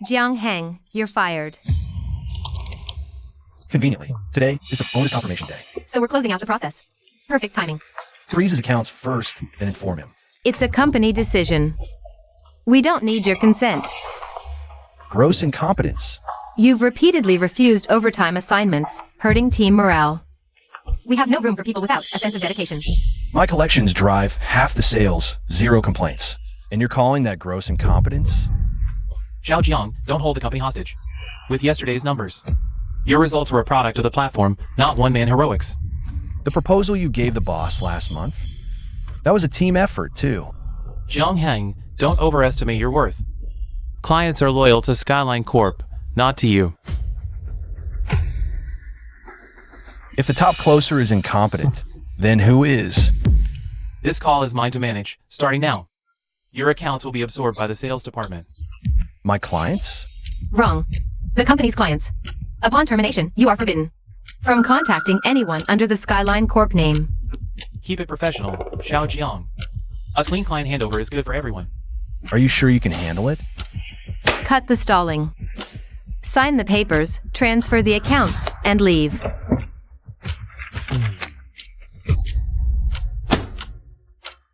Jiang Heng, you're fired. Conveniently, today is the bonus confirmation day. So we're closing out the process. Perfect timing. Freeze his accounts first, then inform him. It's a company decision. We don't need your consent. Gross incompetence. You've repeatedly refused overtime assignments, hurting team morale. We have no room for people without a sense of dedication. My collections drive half the sales, 0 complaints. And you're calling that gross incompetence? Xiao Jiang, don't hold the company hostage. With yesterday's numbers, your results were a product of the platform, not one-man heroics. The proposal you gave the boss last month? That was a team effort, too. Jiang Heng, don't overestimate your worth. Clients are loyal to Skyline Corp, not to you. If the top closer is incompetent, then who is? This call is mine to manage, starting now. Your accounts will be absorbed by the sales department. My clients? Wrong. The company's clients. Upon termination, you are forbidden from contacting anyone under the Skyline Corp name. Keep it professional, Xiao Jiang. A clean client handover is good for everyone. Are you sure you can handle it? Cut the stalling. Sign the papers, transfer the accounts, and leave.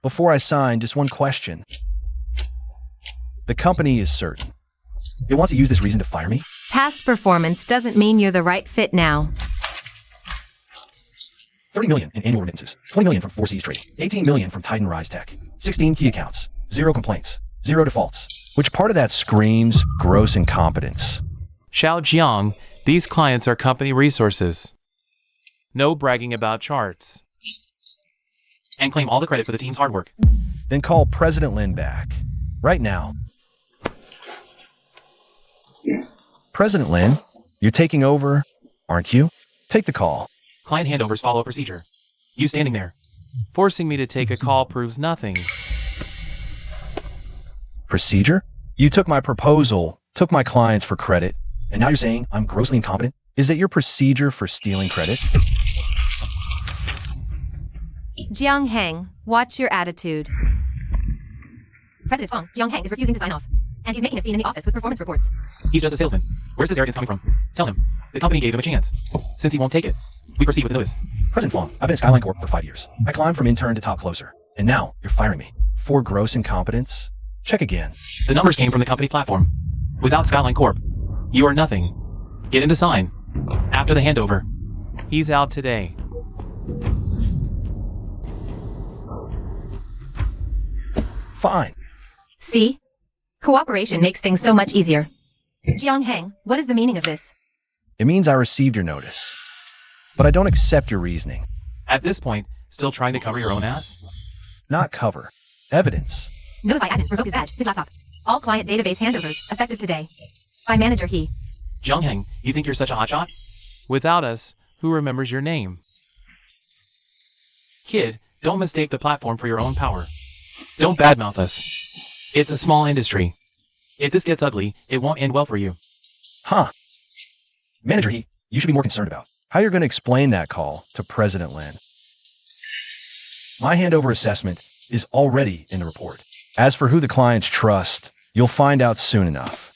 Before I sign, just one question. The company is certain. It wants to use this reason to fire me? Past performance doesn't mean you're the right fit now. 30 million in annual remittances, 20 million from 4Cs Trading, 18 million from Titan Rise Tech, 16 key accounts, 0 complaints, 0 defaults. Which part of that screams gross incompetence? Xiao Jiang, these clients are company resources. No bragging about charts. And claim all the credit for the team's hard work. Then call President Lin back. Right now. President Lin, you're taking over, aren't you? Take the call. Client handovers follow procedure. You standing there, forcing me to take a call proves nothing. Procedure? You took my proposal, took my clients for credit, and now you're saying I'm grossly incompetent? Is that your procedure for stealing credit? Jiang Heng, watch your attitude. President Fong, Jiang Heng is refusing to sign off. And he's making a scene in the office with performance reports. He's just a salesman. Where's this arrogance coming from? Tell him. The company gave him a chance. Since he won't take it, we proceed with the notice. President Fong, I've been at Skyline Corp for 5 years. I climbed from intern to top closer. And now, you're firing me. For gross incompetence? Check again. The numbers came from the company platform. Without Skyline Corp, you are nothing. Get him to sign. After the handover. He's out today. Fine. See? Cooperation makes things so much easier. Jiang Heng, what is the meaning of this? It means I received your notice. But I don't accept your reasoning. At this point, still trying to cover your own ass? Not cover. Evidence. Notify admin, revoke his badge, his laptop. All client database handovers, effective today. By manager he. Jiang Heng, you think you're such a hotshot? Without us, who remembers your name? Kid, don't mistake the platform for your own power. Don't badmouth us. It's a small industry. If this gets ugly, it won't end well for you. Huh. Manager he, you should be more concerned about how you're going to explain that call to President Lin. My handover assessment is already in the report. As for who the clients trust, you'll find out soon enough.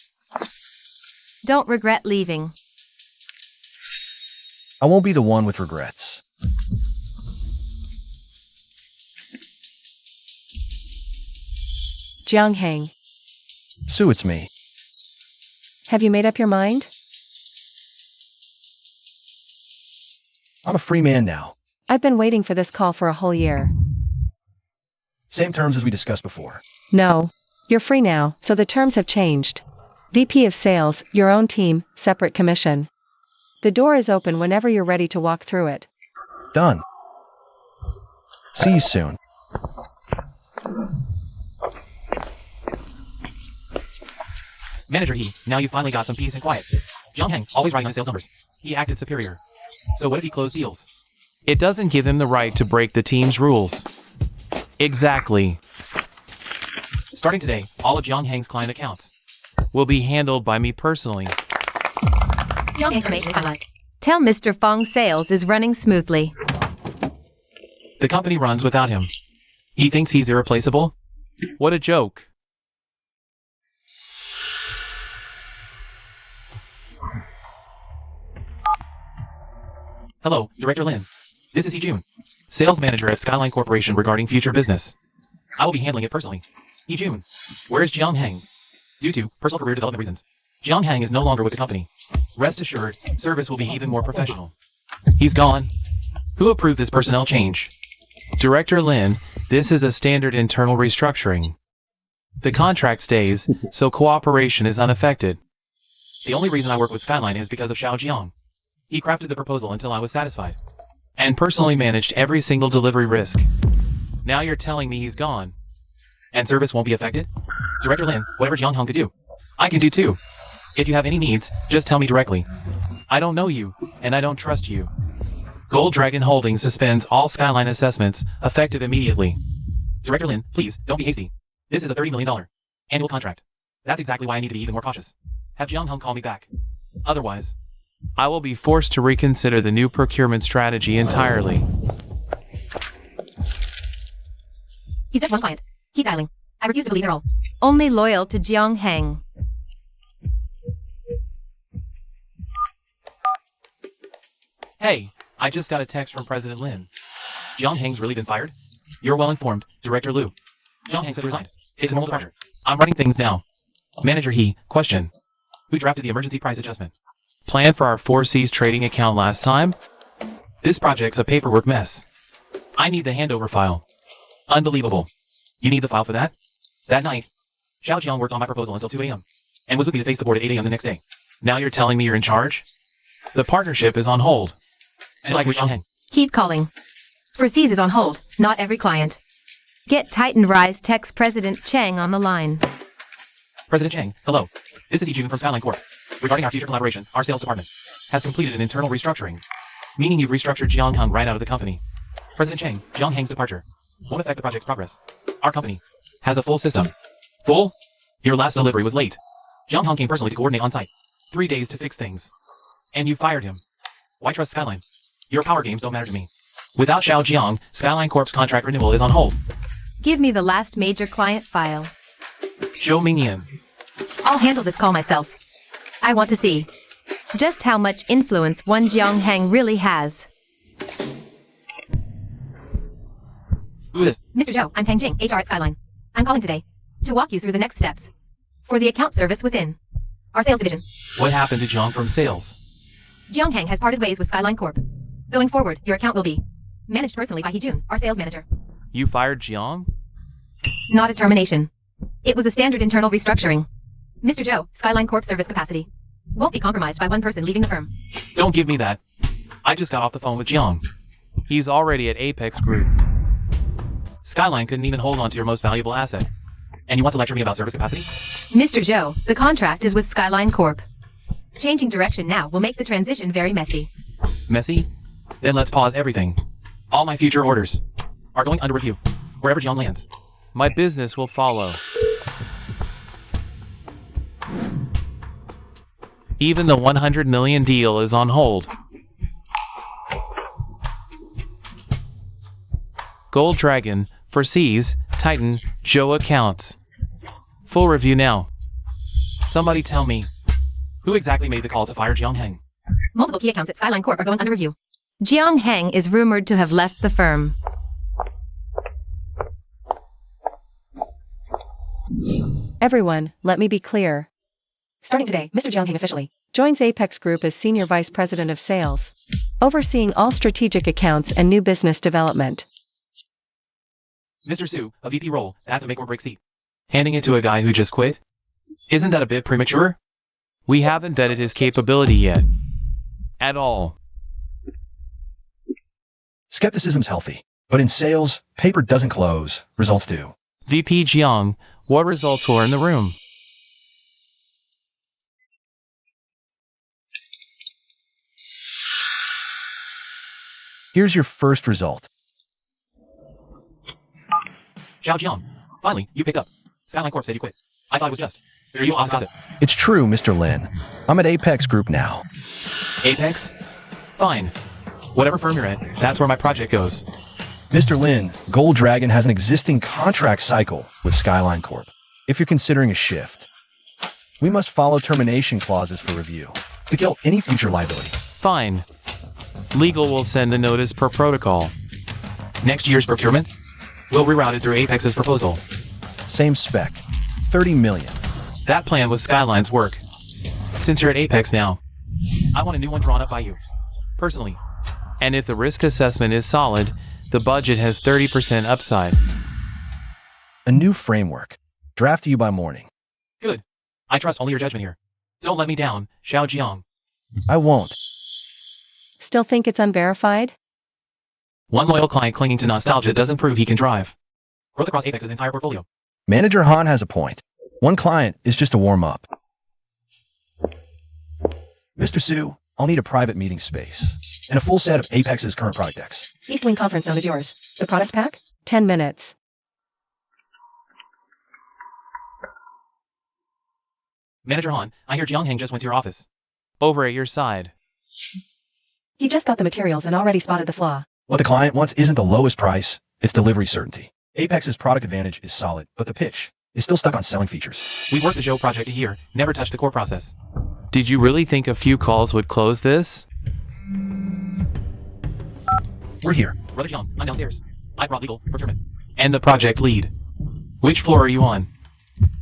Don't regret leaving. I won't be the one with regrets. Jiang Heng, Sue, it's me. have you made up your mind? I'm a free man now. I've been waiting for this call for a whole year. Same terms as we discussed before. No, you're free now, so the terms have changed. VP of Sales, your own team, separate commission. The door is open whenever you're ready to walk through it. Done. See you soon. Manager he, now you finally got some peace and quiet. Jiang Heng, always writing on sales numbers. He acted superior. So what if he closed deals? It doesn't give him the right to break the team's rules. Exactly. Starting today, all of Jiang Heng's client accounts will be handled by me personally. Jiang Heng's information is finalized. Tell Mr. Fong sales is running smoothly. The company runs without him. He thinks he's irreplaceable? What a joke. Hello, Director Lin. This is June, Sales Manager at Skyline Corporation regarding future business. I will be handling it personally. June, where is Jiang Heng? Due to personal career development reasons, Jiang Heng is no longer with the company. Rest assured, service will be even more professional. He's gone. Who approved this personnel change? Director Lin, this is a standard internal restructuring. The contract stays, so cooperation is unaffected. The only reason I work with Skyline is because of Xiao Jiang. He crafted the proposal until I was satisfied, and personally managed every single delivery risk. Now you're telling me he's gone, and service won't be affected? Director Lin, whatever Jiang Heng could do, I can do too. If you have any needs, just tell me directly. I don't know you, and I don't trust you. Gold Dragon Holdings suspends all Skyline assessments, effective immediately. Director Lin, please, don't be hasty. This is a $30 million annual contract. That's exactly why I need to be even more cautious. Have Jiang Heng call me back. Otherwise, I will be forced to reconsider the new procurement strategy entirely. He's just one client. Keep dialing. I refuse to believe they're all only loyal to Jiang Heng. Hey, I just got a text from President Lin. Jiang Heng's really been fired? You're well informed, Director Liu. Jiang Heng said he resigned. It's a normal departure. I'm running things now. Manager He, question. Who drafted the emergency price adjustment? Plan for our 4Cs trading account last time? This project's a paperwork mess. I need the handover file. Unbelievable. You need the file for that? That night, Xiao Jiang worked on my proposal until 2 a.m. and was with me to face the board at 8 a.m. the next day. Now you're telling me you're in charge? The partnership is on hold. Like with Jiang Heng. Keep calling. Foresees is on hold, not every client. Get Titan Rise Tech's President Cheng on the line. President Cheng, hello. This is June from Skyline Corp. Regarding our future collaboration, our sales department has completed an internal restructuring, meaning you've restructured Jiang Heng right out of the company. President Cheng, Jiang Heng's departure won't affect the project's progress. Our company has a full system. Full? Your last delivery was late. Jiang Heng came personally to coordinate on site. 3 days to fix things. And you fired him. Why trust Skyline? Your power games don't matter to me. Without Xiao Jiang, Skyline Corp's contract renewal is on hold. Give me the last major client file. Show Mingyan. I'll handle this call myself. I want to see just how much influence one Jiang Heng really has. Who is this? Mr. Zhou, I'm Tang Jing, HR at Skyline. I'm calling today to walk you through the next steps for the account service within our sales division. What happened to Jiang from sales? Jiang Heng has parted ways with Skyline Corp. Going forward, your account will be managed personally by Jun, our sales manager. You fired Jiang? Not a termination. It was a standard internal restructuring. Mr. Zhou, Skyline Corp service capacity won't be compromised by one person leaving the firm. Don't give me that. I just got off the phone with Jiang. He's already at Apex Group. Skyline couldn't even hold on to your most valuable asset. And you want to lecture me about service capacity? Mr. Zhou, the contract is with Skyline Corp. Changing direction now will make the transition very messy. Messy? Then let's pause everything. All my future orders are going under review, wherever Jiang lands. My business will follow. Even the 100 million deal is on hold. Gold Dragon, Foresees, Titan, Joe accounts. Full review now. Somebody tell me, who exactly made the call to fire Jiang Heng? Multiple key accounts at Skyline Corp are going under review. Jiang Heng is rumored to have left the firm. Everyone, let me be clear. Starting today, Mr. Jiang Heng officially joins Apex Group as Senior Vice President of Sales, overseeing all strategic accounts and new business development. Mr. Su, a VP role, that's a make or break seat. Handing it to a guy who just quit? Isn't that a bit premature? We haven't vetted his capability yet. At all. Skepticism's healthy, but in sales, paper doesn't close, results do. VP Jiang, what results were in the room? Here's your first result. Xiao Jiang, finally, you picked up. Skyline Corp said you quit. I thought it was just. Are you off gossip? It's true, Mr. Lin. I'm at Apex Group now. Apex? Fine. Whatever firm you're at, that's where my project goes. Mr. Lin, Gold Dragon has an existing contract cycle with Skyline Corp. If you're considering a shift, we must follow termination clauses for review to kill any future liability. Fine. Legal will send a notice per protocol. Next year's procurement will reroute it through Apex's proposal. Same spec. 30 million. That plan was Skyline's work. Since you're at Apex now, I want a new one drawn up by you, personally. And if the risk assessment is solid, the budget has 30% upside. A new framework. Draft to you by morning. Good. I trust only your judgment here. Don't let me down, Xiao Jiang. I won't. Still think it's unverified? One loyal client clinging to nostalgia doesn't prove he can drive. Growth across Apex's entire portfolio. Manager Han has a point. One client is just a warm-up. Mr. Su, I'll need a private meeting space and a full set of Apex's current product decks. East Wing Conference Zone is yours. The product pack? 10 minutes. Manager Han, I hear Jiang Heng just went to your office. Over at your side. He just got the materials and already spotted the flaw. What the client wants isn't the lowest price, it's delivery certainty. Apex's product advantage is solid, but the pitch is still stuck on selling features. We worked the Zhou project a year, never touched the core process. Did you really think a few calls would close this? We're here. Brother Jiang, I'm downstairs. I brought legal, procurement, and the project lead. Which floor are you on?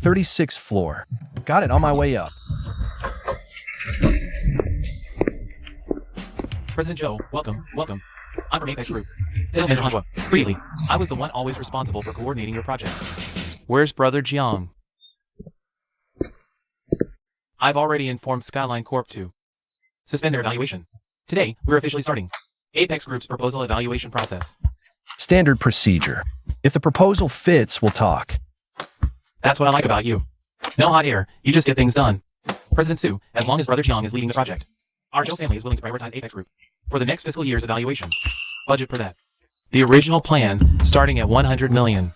36th floor. Got it, on my way up. President Zhou, welcome, welcome. I'm from Apex Group. Sales Manager Hanhua. Previously, I was the one always responsible for coordinating your project. Where's Brother Jiang? I've already informed Skyline Corp to suspend their evaluation. Today, we're officially starting Apex Group's proposal evaluation process. Standard procedure. If the proposal fits, we'll talk. That's what I like about you. No hot air, you just get things done. President Su, as long as Brother Jiang is leading the project, our Zhou family is willing to prioritize Apex Group for the next fiscal year's evaluation. Budget for that. The original plan, starting at 100 million.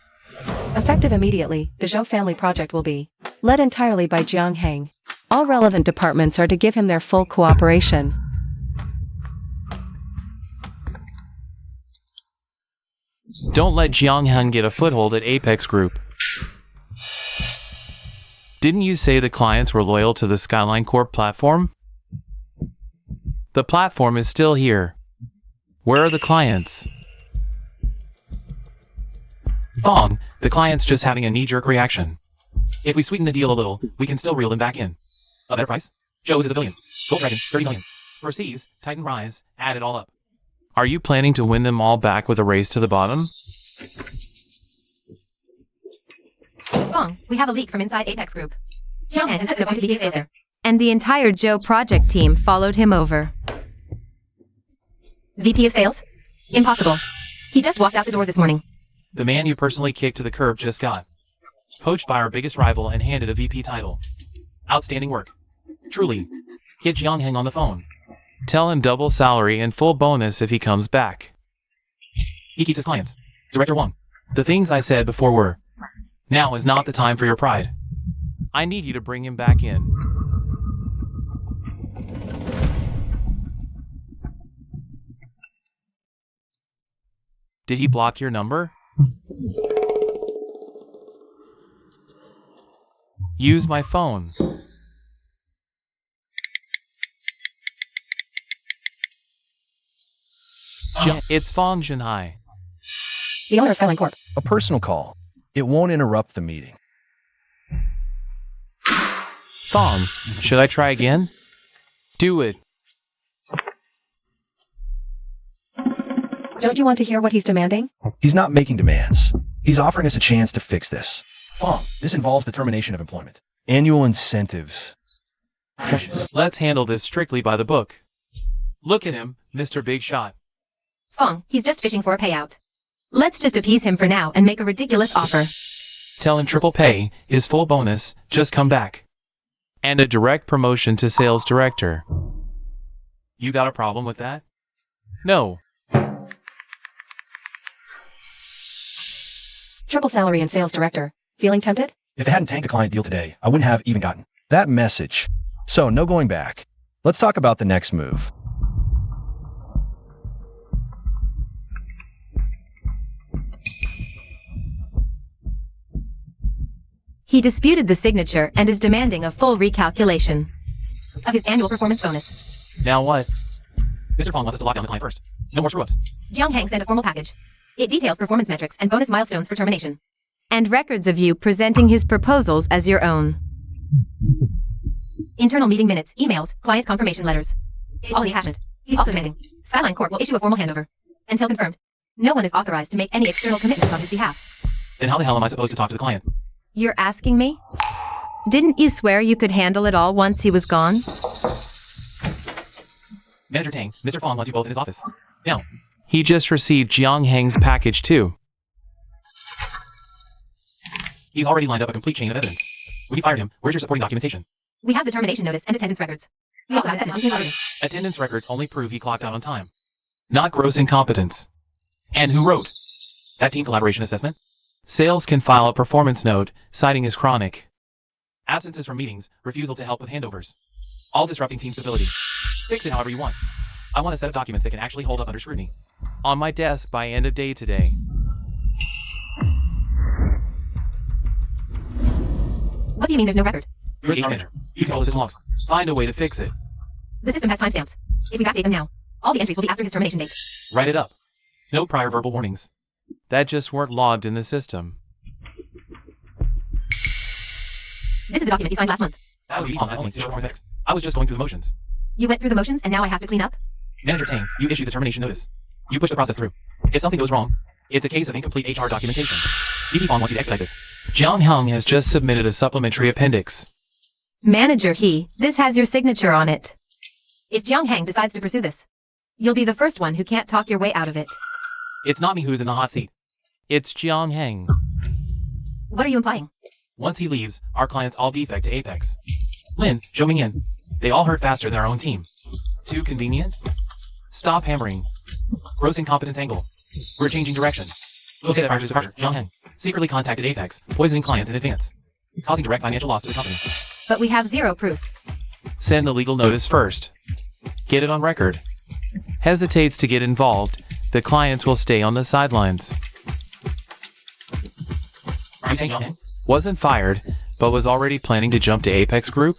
Effective immediately, the Zhou family project will be led entirely by Jiang Heng. All relevant departments are to give him their full cooperation. Don't let Jiang Heng get a foothold at Apex Group. Didn't you say the clients were loyal to the Skyline Corp platform? The platform is still here. Where are the clients? Fong, the client's just having a knee-jerk reaction. If we sweeten the deal a little, we can still reel them back in. A better price? Joe's is $1 billion. Gold Dragon, 30 million. Proceeds, Titan Rise, add it all up. Are you planning to win them all back with a race to the bottom? Fong, we have a leak from inside Apex Group. Jiang Heng insisted upon EDSA there. And the entire Zhou project team followed him over. VP of Sales? Impossible. He just walked out the door this morning. The man you personally kicked to the curb just got poached by our biggest rival and handed a VP title. Outstanding work. Truly. Get Jiang Heng on the phone. Tell him double salary and full bonus if he comes back. He keeps his clients. Director Wang. The things I said before were, now is not the time for your pride. I need you to bring him back in. Did he block your number? Use my phone. It's Fong Junhai. The owner of Skyline Corp. A personal call. It won't interrupt the meeting. Fong, should I try again? Do it. Don't you want to hear what he's demanding? He's not making demands. He's offering us a chance to fix this. Fong, this involves the termination of employment. Annual incentives. Let's handle this strictly by the book. Look at him, Mr. Big Shot. Fong, he's just fishing for a payout. Let's just appease him for now and make a ridiculous offer. Tell him triple pay, his full bonus, just come back. And a direct promotion to sales director. You got a problem with that? No. Triple salary and sales director. Feeling tempted? If it hadn't tanked a client deal today, I wouldn't have even gotten that message. So, no going back. Let's talk about the next move. He disputed the signature and is demanding a full recalculation of his annual performance bonus. Now what? Mr. Fong wants us to lock down the client first. No more screw-ups. Jiang Hang sent a formal package. It details performance metrics and bonus milestones for termination. And records of you presenting his proposals as your own. Internal meeting minutes, emails, client confirmation letters. It's all in the attachment. He's also demanding Skyline Corp will issue a formal handover. Until confirmed, no one is authorized to make any external commitments on his behalf. Then how the hell am I supposed to talk to the client? You're asking me? Didn't you swear you could handle it all once he was gone? Manager Tang, Mr. Fong wants you both in his office. Now. He just received Jiang Hang's package too. He's already lined up a complete chain of evidence. We fired him. Where's your supporting documentation? We have the termination notice and attendance records. We also have the Attendance records only prove he clocked out on time. Not gross incompetence. And who wrote that team collaboration assessment? Sales can file a performance note, citing his chronic absences from meetings, refusal to help with handovers, all disrupting team stability. Fix it however you want. I want a set of documents that can actually hold up under scrutiny. On my desk by end of day today. What do you mean there's no record? You're the HR manager. You control the system logs. Find a way to fix it. The system has timestamps. If we backdate them now, all the entries will be after his termination date. Write it up. No prior verbal warnings. That just weren't logged in the system. This is a document you signed last month. That would be only short form text. I was just going through the motions. You went through the motions and now I have to clean up? Manager Tang, you issued the termination notice. You pushed the process through. If something goes wrong, it's a case of incomplete HR documentation. VP Fong wants you to expedite this. Jiang Hang has just submitted a supplementary appendix. Manager this has your signature on it. If Jiang Hang decides to pursue this, you'll be the first one who can't talk your way out of it. It's not me who's in the hot seat. It's Jiang Hang. What are you implying? Once he leaves, our clients all defect to Apex. Lin, Zhou Mingyan, they all hurt faster than our own team. Too convenient? Stop hammering. Gross incompetence angle. We're changing direction. We'll say that prior to his departure, Jiang Hang secretly contacted Apex, poisoning clients in advance, causing direct financial loss to the company. But we have zero proof. Send the legal notice first. Get it on record. Hesitates to get involved, the clients will stay on the sidelines. Are you saying Jiang Hang wasn't fired, but was already planning to jump to Apex Group?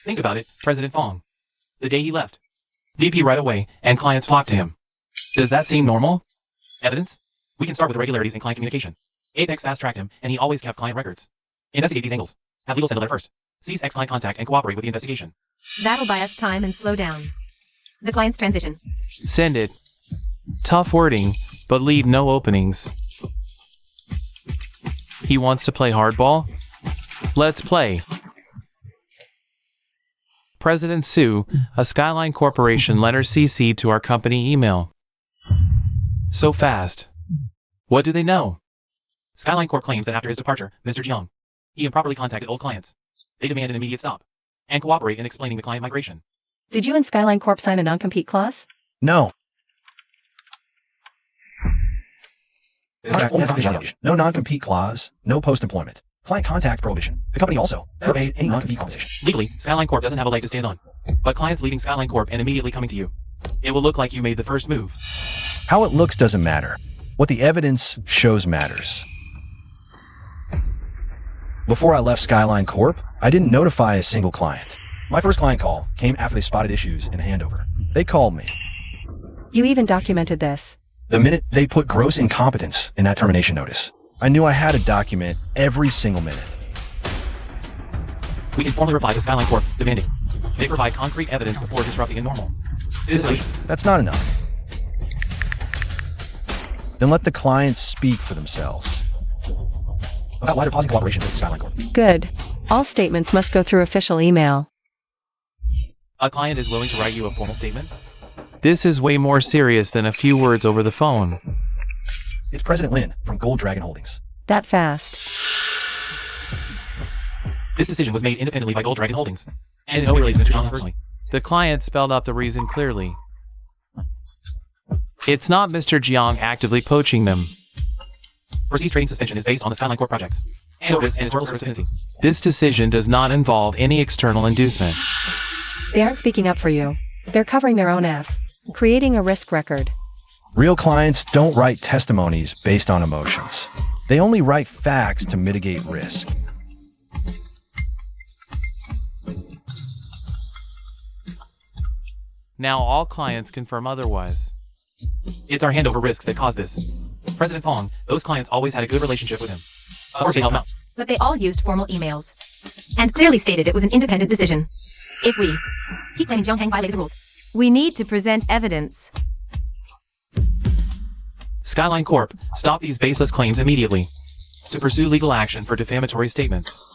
Think about it, President Fong. The day he left. VP right away, and clients flocked to him. Does that seem normal? Evidence? We can start with irregularities in client communication. Apex fast-tracked him, and he always kept client records. Investigate these angles. Have legal send a letter first. Cease ex-client contact and cooperate with the investigation. That'll buy us time and slow down the client's transition. Send it. Tough wording, but leave no openings. He wants to play hardball? Let's play. President Su, a Skyline Corporation letter CC'd to our company email. So fast. What do they know? Skyline Corp claims that after his departure, Mr. Jiang, he improperly contacted old clients. They demand an immediate stop and cooperate in explaining the client migration. Did you and Skyline Corp sign a non-compete clause? No. No non-compete clause, no post-employment. Client contact prohibition. The company also never made any non-compete compensation. Legally, Skyline Corp doesn't have a leg to stand on. But clients leaving Skyline Corp and immediately coming to you. It will look like you made the first move. How it looks doesn't matter. What the evidence shows matters. Before I left Skyline Corp, I didn't notify a single client. My first client call came after they spotted issues in handover. They called me. You even documented this. The minute they put gross incompetence in that termination notice, I knew I had to document every single minute. We can formally reply to Skyline Corp, demanding they provide concrete evidence before disrupting a normal. That's not enough. Then let the clients speak for themselves. About why they're pausing cooperation with Skyline Corp. Good. All statements must go through official email. A client is willing to write you a formal statement? This is way more serious than a few words over the phone. It's President Lin from Gold Dragon Holdings. That fast. This decision was made independently by Gold Dragon Holdings, and in no way relates to Mr. Jiang personally. The client spelled out the reason clearly. It's not Mr. Jiang actively poaching them. Proceeds trading suspension is based on the Skyline Corp projects, and Otis and historical service dependency. This decision does not involve any external inducement. They aren't speaking up for you. They're covering their own ass, creating a risk record. Real clients don't write testimonies based on emotions. They only write facts to mitigate risk. Now all clients confirm otherwise. It's our handover risks that caused this. President Fong, those clients always had a good relationship with him. Of course they helped him out. But they all used formal emails. And clearly stated it was an independent decision. If we keep claiming Jiang Hang violated the rules, we need to present evidence. Skyline Corp, stop these baseless claims immediately. To pursue legal action for defamatory statements.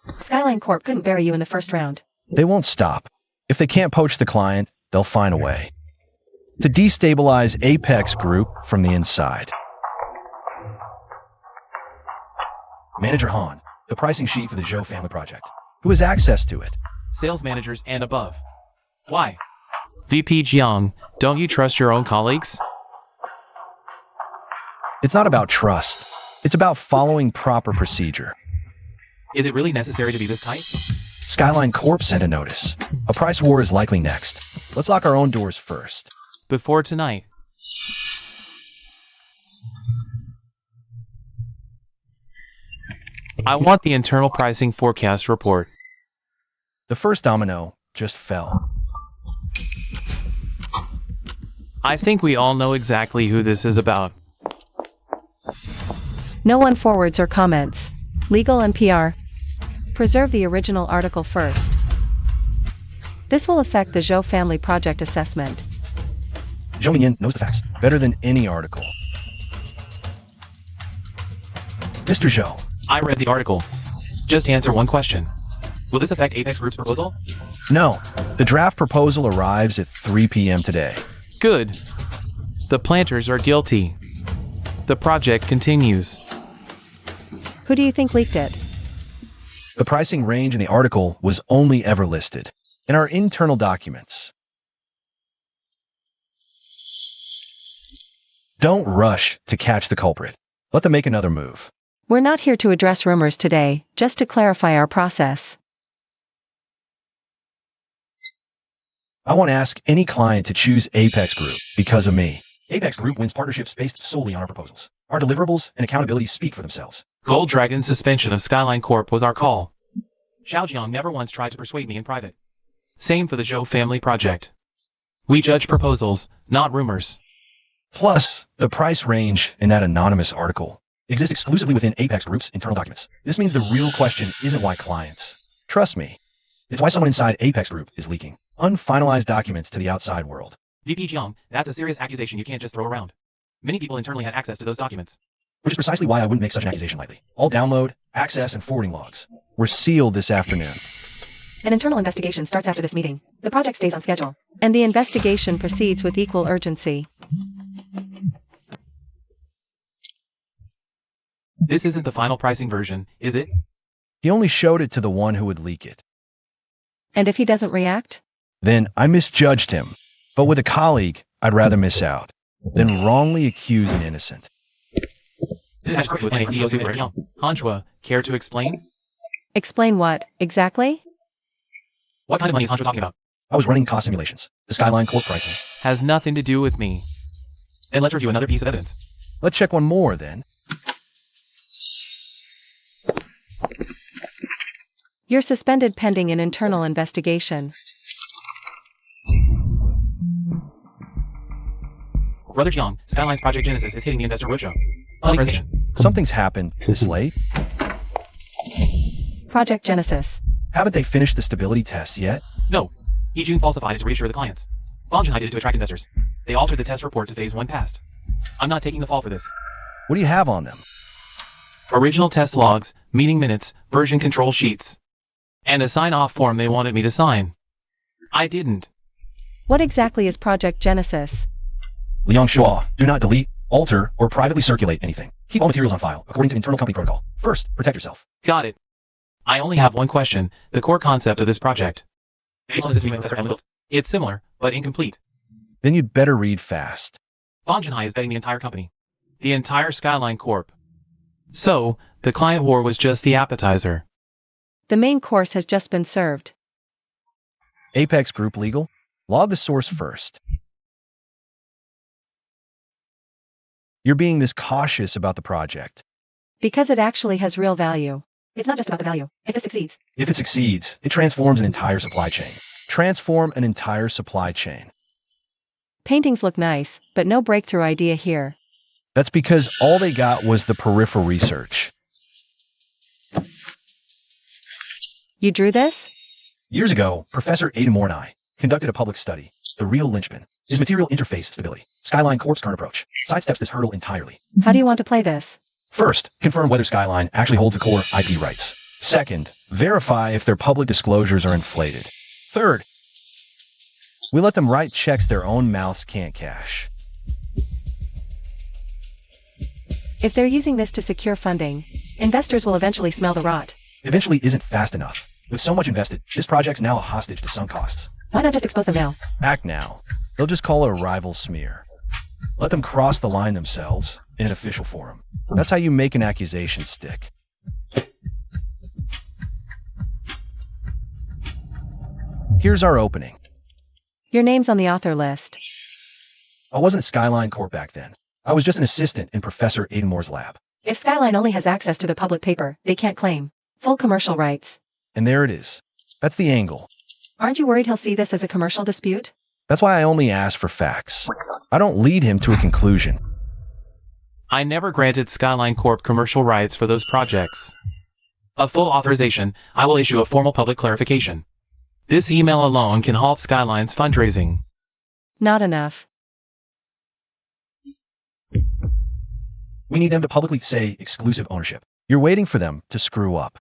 Skyline Corp couldn't bury you in the first round. They won't stop. If they can't poach the client, they'll find a way. To destabilize Apex Group from the inside. Manager Han, the pricing sheet for the Zhou family project. Who has access to it? Sales managers and above. Why? VP Jiang, don't you trust your own colleagues? It's not about trust. It's about following proper procedure. Is it really necessary to be this tight? Skyline Corp sent a notice. A price war is likely next. Let's lock our own doors first. Before tonight. I want the internal pricing forecast report. The first domino just fell. I think we all know exactly who this is about. No one forwards or comments. Legal and PR. Preserve the original article first. This will affect the Zhou family project assessment. Zhou Minyan knows the facts better than any article. Mr. Zhou, I read the article. Just answer one question. Will this affect Apex Group's proposal? no. The draft proposal arrives at 3 p.m. today. Good. The planters are guilty. The project continues. Who do you think leaked it? The pricing range in the article was only ever listed in our internal documents. Don't rush to catch the culprit. Let them make another move. We're not here to address rumors today, just to clarify our process. I won't ask any client to choose Apex Group because of me. Apex Group wins partnerships based solely on our proposals. Our deliverables and accountability speak for themselves. Gold Dragon's suspension of Skyline Corp was our call. Xiaojiang never once tried to persuade me in private. Same for the Zhou family project. We judge proposals, not rumors. Plus, the price range in that anonymous article exists exclusively within Apex Group's internal documents. This means the real question isn't why clients. Trust me. It's why someone inside Apex Group is leaking unfinalized documents to the outside world. VP Jiang, that's a serious accusation you can't just throw around. Many people internally had access to those documents. Which is precisely why I wouldn't make such an accusation lightly. All download, access, and forwarding logs were sealed this afternoon. An internal investigation starts after this meeting. The project stays on schedule. And the investigation proceeds with equal urgency. This isn't the final pricing version, is it? He only showed it to the one who would leak it. And if he doesn't react? Then I misjudged him. But with a colleague, I'd rather miss out than wrongly accuse an innocent. This has to do with NACO Supervision. Hanshua, care to explain? Explain what, exactly? What kind of money is Hanshua talking about? I was running cost simulations. The Skyline Corp pricing. Has nothing to do with me. Then let's review another piece of evidence. Let's check one more then. You're suspended pending an internal investigation. Brother Jiang, Skyline's Project Genesis is hitting the investor roadshow. Presentation. Something's happened this late. Project Genesis. Haven't they finished the stability tests yet? No. Jun falsified it to reassure the clients. Bongjinhai did it to attract investors. They altered the test report to phase 1 passed. I'm not taking the fall for this. What do you have on them? Original test logs, meeting minutes, version control sheets. And a sign-off form they wanted me to sign. I didn't. What exactly is Project Genesis? Liang Shua, do not delete, alter, or privately circulate anything. Keep all materials on file, according to internal company protocol. First, protect yourself. Got it. I only have one question, the core concept of this project. It's similar, but incomplete. Then you'd better read fast. Bongjinhai is betting the entire company. The entire Skyline Corp. So, the client war was just the appetizer. The main course has just been served. Apex Group Legal, log the source first. You're being this cautious about the project. Because it actually has real value. It's not just about the value. If it succeeds. If it succeeds, it transforms an entire supply chain. Transform an entire supply chain. Paintings look nice, but no breakthrough idea here. That's because all they got was the peripheral research. You drew this? Years ago, Professor Ada Moore and I conducted a public study. The real linchpin is material interface stability. Skyline Corp's current approach sidesteps this hurdle entirely. How do you want to play this? First, confirm whether Skyline actually holds the core IP rights. Second, verify if their public disclosures are inflated. Third, we let them write checks their own mouths can't cash. If they're using this to secure funding, investors will eventually smell the rot. Eventually isn't fast enough. With so much invested, this project's now a hostage to sunk costs. Why not just expose them now? Act now. They'll just call it a rival smear. Let them cross the line themselves in an official forum. That's how you make an accusation stick. Here's our opening. Your name's on the author list. I wasn't Skyline Corp back then. I was just an assistant in Professor Ada Moore's lab. If Skyline only has access to the public paper, they can't claim full commercial rights. And there it is. That's the angle. Aren't you worried he'll see this as a commercial dispute? That's why I only ask for facts. I don't lead him to a conclusion. I never granted Skyline Corp commercial rights for those projects. A full authorization, I will issue a formal public clarification. This email alone can halt Skyline's fundraising. Not enough. We need them to publicly say exclusive ownership. You're waiting for them to screw up.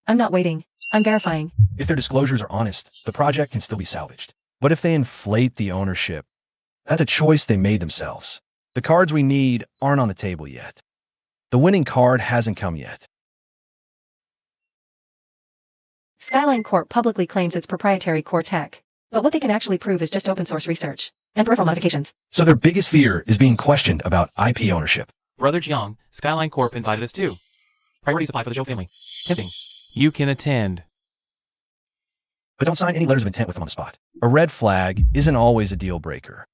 I'm not waiting. I'm verifying. If their disclosures are honest, the project can still be salvaged. But if they inflate the ownership, that's a choice they made themselves. The cards we need aren't on the table yet. The winning card hasn't come yet. Skyline Corp publicly claims it's proprietary core tech. But what they can actually prove is just open source research and peripheral modifications. So their biggest fear is being questioned about IP ownership. Brother Jiang, Skyline Corp invited us too. Priority supply for the Zhou family. Tempting. You can attend. But don't sign any letters of intent with them on the spot. A red flag isn't always a deal breaker.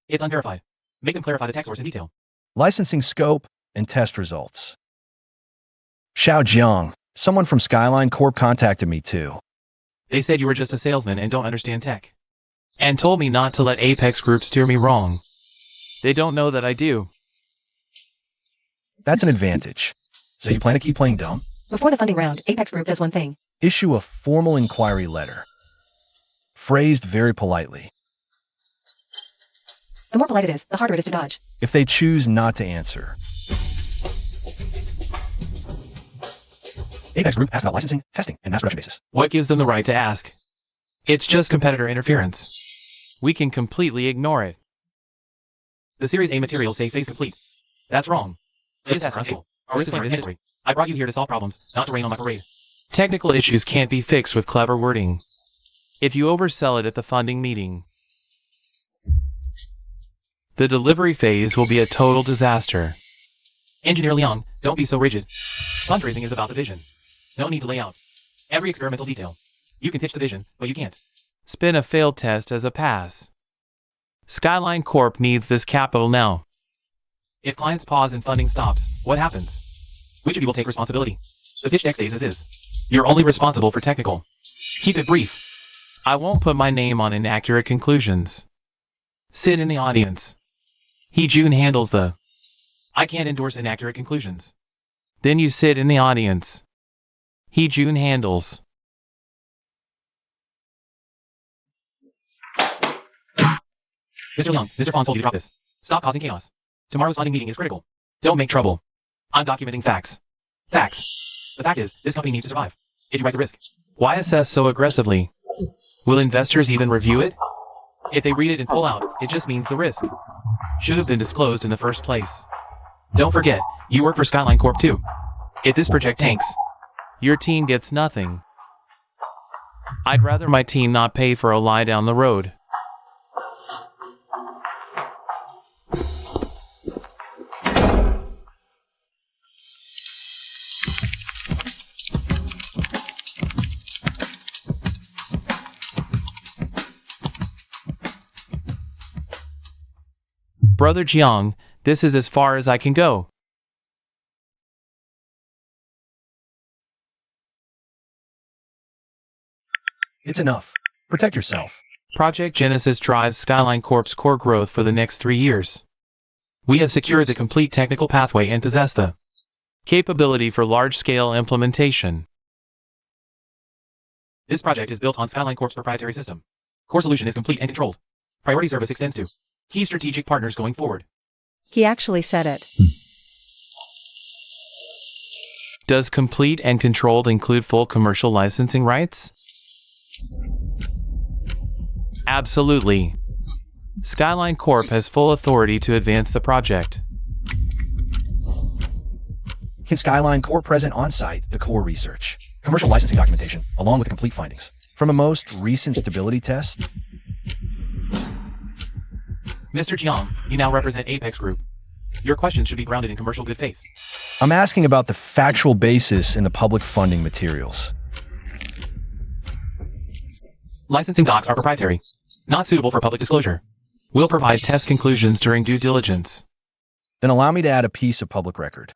It's unverified. Make them clarify the tech source in detail. Licensing scope and test results. Xiao Jiang, someone from Skyline Corp contacted me too. They said you were just a salesman and don't understand tech. And told me not to let Apex Group steer me wrong. They don't know that I do. That's an advantage. So you plan to keep playing dumb? Before the funding round, Apex Group does one thing. Issue a formal inquiry letter. Phrased very politely. The more polite it is, the harder it is to dodge. If they choose not to answer. Apex Group asks about licensing, testing, and mass production basis. What gives them the right to ask? It's just competitor interference. We can completely ignore it. The Series A materials say phase complete. That's wrong. Phase tests are unstable. Our disclaimer is mandatory. I brought you here to solve problems, not to rain on my parade. Technical issues can't be fixed with clever wording. If you oversell it at the funding meeting, the delivery phase will be a total disaster. Engineer Liang, don't be so rigid. Fundraising is about the vision. No need to lay out every experimental detail. You can pitch the vision, but you can't spin a failed test as a pass. Skyline Corp needs this capital now. If clients pause and funding stops, what happens? Which of you will take responsibility? The pitch deck stays as is. You're only responsible for technical. Keep it brief. I won't put my name on inaccurate conclusions. Sit in the audience. He June handles the... I can't endorse inaccurate conclusions. Then you sit in the audience. He June handles. Mr. Liang, Mr. Fong told you to drop this. Stop causing chaos. Tomorrow's funding meeting is critical. Don't make trouble. I'm documenting facts. Facts. The fact is, this company needs to survive. If you write the risk. Why assess so aggressively? Will investors even review it? If they read it and pull out, it just means the risk should have been disclosed in the first place. Don't forget, you work for Skyline Corp too. If this project tanks, your team gets nothing. I'd rather my team not pay for a lie down the road. Brother Jiang, this is as far as I can go. It's enough. Protect yourself. Project Genesis drives Skyline Corp's core growth for the next 3 years. We have secured the complete technical pathway and possess the capability for large-scale implementation. This project is built on Skyline Corp's proprietary system. Core solution is complete and controlled. Priority service extends to key strategic partners going forward. He actually said it. Does complete and controlled include full commercial licensing rights? Absolutely. Skyline Corp has full authority to advance the project. Can Skyline Corp present on-site the core research, commercial licensing documentation, along with the complete findings from a most recent stability test? Mr. Jiang, you now represent Apex Group. Your questions should be grounded in commercial good faith. I'm asking about the factual basis in the public funding materials. Licensing docs are proprietary, not suitable for public disclosure. We'll provide test conclusions during due diligence. Then allow me to add a piece of public record.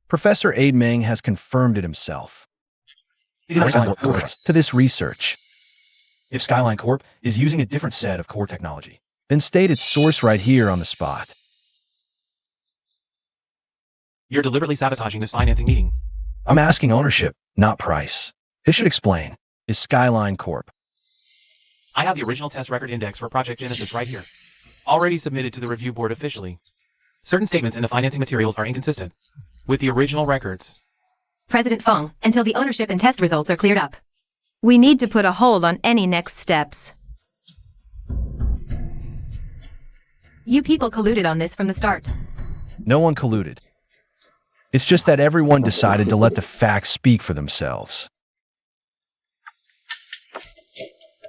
Professor Aid Meng has confirmed it himself. To this research. If Skyline Corp is using a different set of core technology, then state its source right here on the spot. You're deliberately sabotaging this financing meeting. I'm asking ownership, not price. This should explain. Is Skyline Corp. I have the original test record index for Project Genesis right here. Already submitted to the review board officially. Certain statements in the financing materials are inconsistent with the original records. President Fong, until the ownership and test results are cleared up, we need to put a hold on any next steps. You people colluded on this from the start. No one colluded. It's just that everyone decided to let the facts speak for themselves.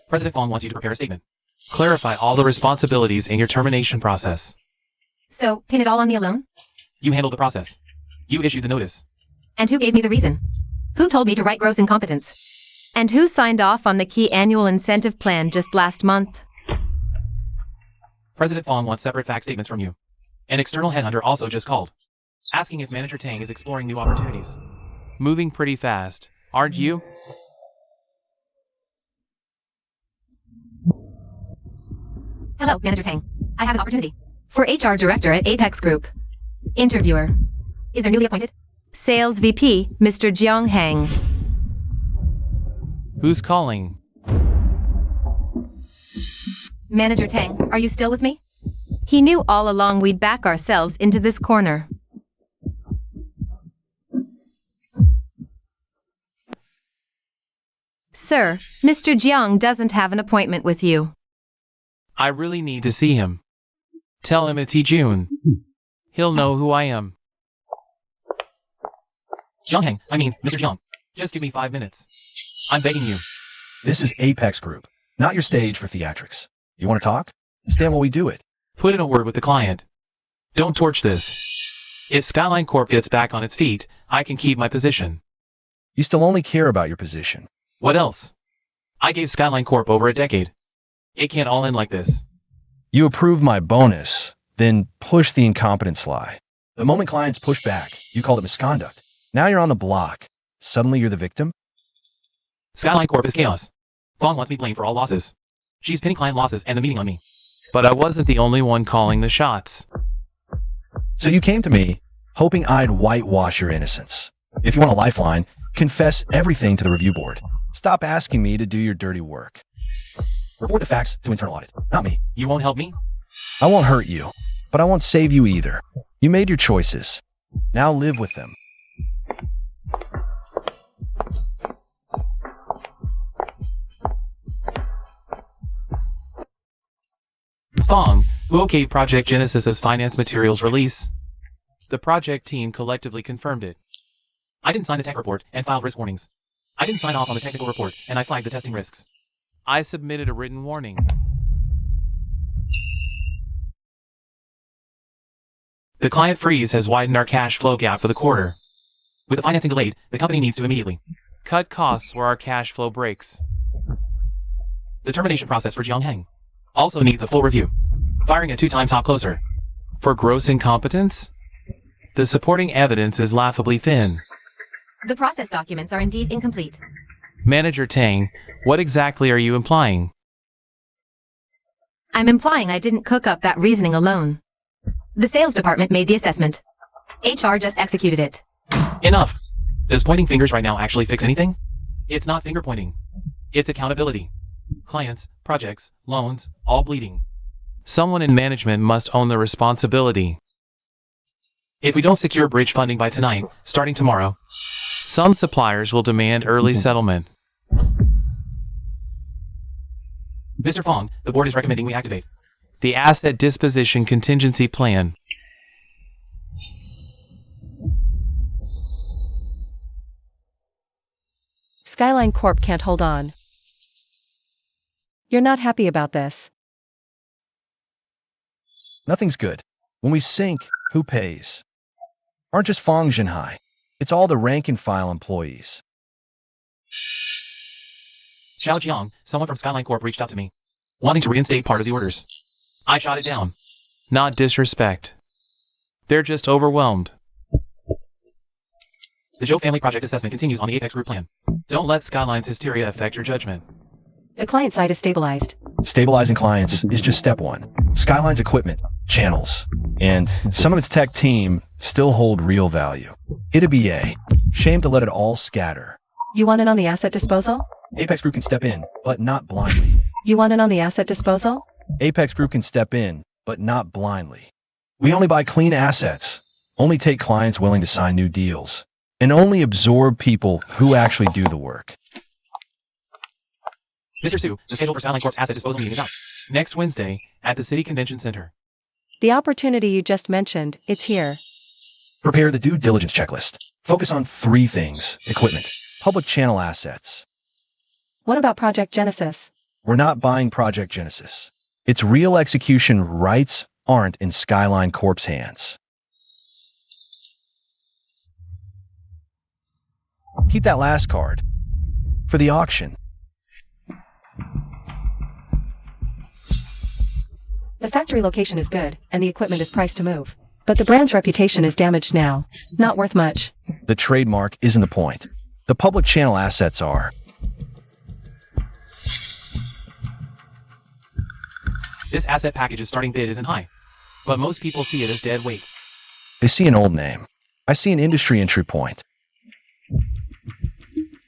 President Fong wants you to prepare a statement. Clarify all the responsibilities in your termination process. So, pin it all on me alone? You handled the process. You issued the notice. And who gave me the reason? Who told me to write gross incompetence? And who signed off on the key annual incentive plan just last month? President Fong wants separate fact statements from you. An external headhunter also just called, asking if Manager Tang is exploring new opportunities. Moving pretty fast, aren't you? Hello, Manager Tang. I have an opportunity. For HR Director at Apex Group. Interviewer. Is there newly appointed? Sales VP, Mr. Jiang Hang. Who's calling? Manager Tang, are you still with me? He knew all along we'd back ourselves into this corner. Sir, Mr. Jiang doesn't have an appointment with you. I really need to see him. Tell him it's June. He'll know who I am. Mr. Jiang, just give me 5 minutes. I'm begging you. This is Apex Group, not your stage for theatrics. You want to talk? Stand while we do it. Put in a word with the client. Don't torch this. If Skyline Corp gets back on its feet, I can keep my position. You still only care about your position. What else? I gave Skyline Corp over a decade. It can't all end like this. You approved my bonus, then push the incompetence lie. The moment clients push back, you called it misconduct. Now you're on the block. Suddenly you're the victim? Skyline Corp is chaos. Fong wants me blamed for all losses. She's pinning client losses and the meeting on me. But I wasn't the only one calling the shots. So you came to me, hoping I'd whitewash your innocence. If you want a lifeline, confess everything to the review board. Stop asking me to do your dirty work. Report the facts to internal audit, not me. You won't help me? I won't hurt you, but I won't save you either. You made your choices. Now live with them. Fong, who okayed Project Genesis's finance materials release. The project team collectively confirmed it. I didn't sign the tech report and filed risk warnings. I didn't sign off on the technical report and I flagged the testing risks. I submitted a written warning. The client freeze has widened our cash flow gap for the quarter. With the financing delayed, the company needs to immediately cut costs where our cash flow breaks. The termination process for Jiang Heng also needs a full review, firing a 2-time top closer. For gross incompetence, the supporting evidence is laughably thin. The process documents are indeed incomplete. Manager Tang, what exactly are you implying? I'm implying I didn't cook up that reasoning alone. The sales department made the assessment. HR just executed it. Enough! Does pointing fingers right now actually fix anything? It's not finger pointing. It's accountability. Clients, projects, loans, all bleeding. Someone in management must own the responsibility. If we don't secure bridge funding by tonight, starting tomorrow, some suppliers will demand early settlement. Mr. Fong, the board is recommending we activate the asset disposition contingency plan. Skyline Corp can't hold on. You're not happy about this. Nothing's good. When we sink, who pays? Aren't just Fong Jinhai. It's all the rank-and-file employees. Xiao Jiang, someone from Skyline Corp reached out to me, wanting to reinstate part of the orders. I shot it down. Not disrespect. They're just overwhelmed. The Zhou family project assessment continues on the Apex Group plan. Don't let Skyline's hysteria affect your judgment. The client side is stabilized. Stabilizing clients is just step one. Skyline's equipment, channels, and some of its tech team still hold real value. It'd be a shame to let it all scatter. You want in on the asset disposal? Apex Group can step in, but not blindly. You want in on the asset disposal? Apex Group can step in, but not blindly. We only buy clean assets, only take clients willing to sign new deals, and only absorb people who actually do the work. Mr. Su, the schedule for Skyline Corp's asset disposal meeting is out. Next Wednesday, at the City Convention Center. The opportunity you just mentioned, it's here. Prepare the due diligence checklist. Focus on 3 things: equipment, public channel assets. What about Project Genesis? We're not buying Project Genesis. Its real execution rights aren't in Skyline Corp's hands. Keep that last card for the auction. The factory location is good, and the equipment is priced to move. But the brand's reputation is damaged now. Not worth much. The trademark isn't the point. The public channel assets are. This asset package's starting bid isn't high, but most people see it as dead weight. They see an old name. I see an industry entry point.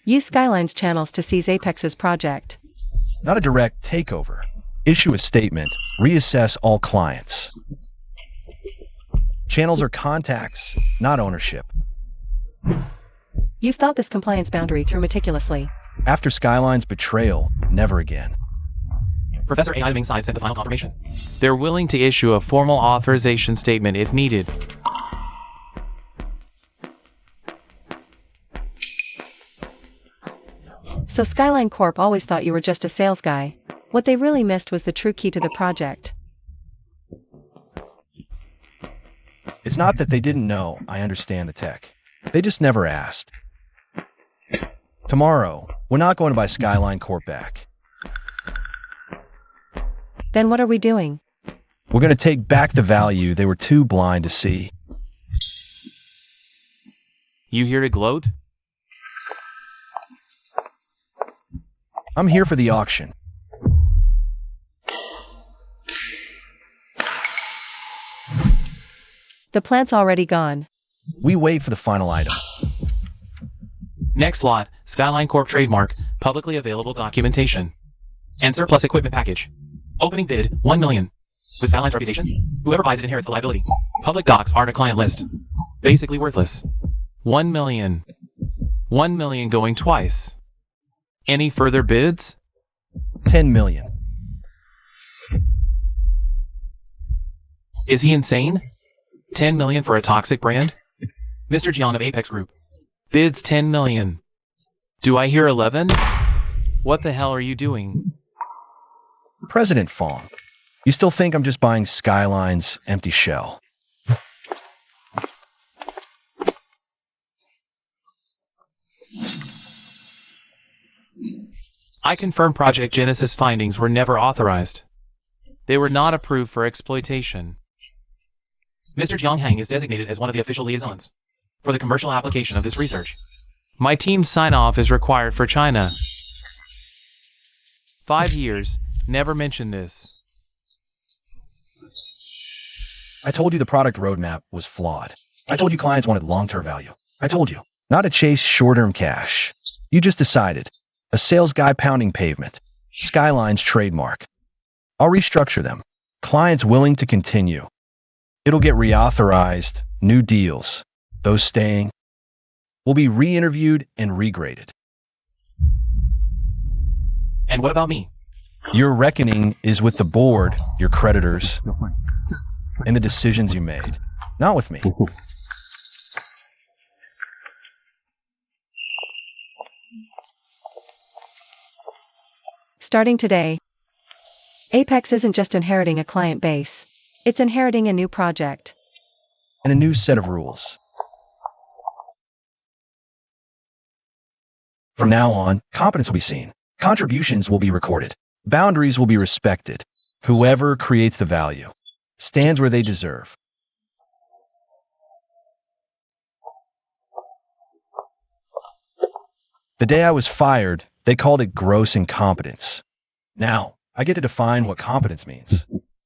Use Skyline's channels to seize Apex's project. Not a direct takeover. Issue a statement. Reassess all clients. Channels are contacts, not ownership. You've thought this compliance boundary through meticulously. After Skyline's betrayal, never again. Professor A. Ming Side sent the final confirmation. They're willing to issue a formal authorization statement if needed. So Skyline Corp always thought you were just a sales guy. What they really missed was the true key to the project. It's not that they didn't know I understand the tech. They just never asked. Tomorrow, we're not going to buy Skyline Corp back. Then what are we doing? We're going to take back the value they were too blind to see. You here to gloat? I'm here for the auction. The plant's already gone. We wait for the final item. Next lot, Skyline Corp trademark, publicly available documentation. And surplus equipment package. Opening bid, 1 million. With Skyline's reputation, whoever buys it inherits the liability. Public docs aren't a client list. Basically worthless. 1 million. 1 million going twice. Any further bids? 10 million. Is he insane? 10 million for a toxic brand? Mr. Jiang of Apex Group. Bids 10 million. Do I hear 11? What the hell are you doing? President Fong, you still think I'm just buying Skyline's empty shell? I confirm Project Genesis findings were never authorized. They were not approved for exploitation. Mr. Jiang Hang is designated as one of the official liaisons for the commercial application of this research. My team's sign-off is required for China. 5 years. Never mention this. I told you the product roadmap was flawed. I told you clients wanted long-term value. I told you not to chase short-term cash. You just decided. A sales guy pounding pavement. Skyline's trademark. I'll restructure them. Clients willing to continue. It'll get reauthorized. New deals. Those staying will be re-interviewed and regraded. And what about me? Your reckoning is with the board, your creditors, and the decisions you made, not with me. Starting today, Apex isn't just inheriting a client base. It's inheriting a new project. And a new set of rules. From now on, competence will be seen. Contributions will be recorded. Boundaries will be respected. Whoever creates the value stands where they deserve. The day I was fired, they called it gross incompetence. Now, I get to define what competence means.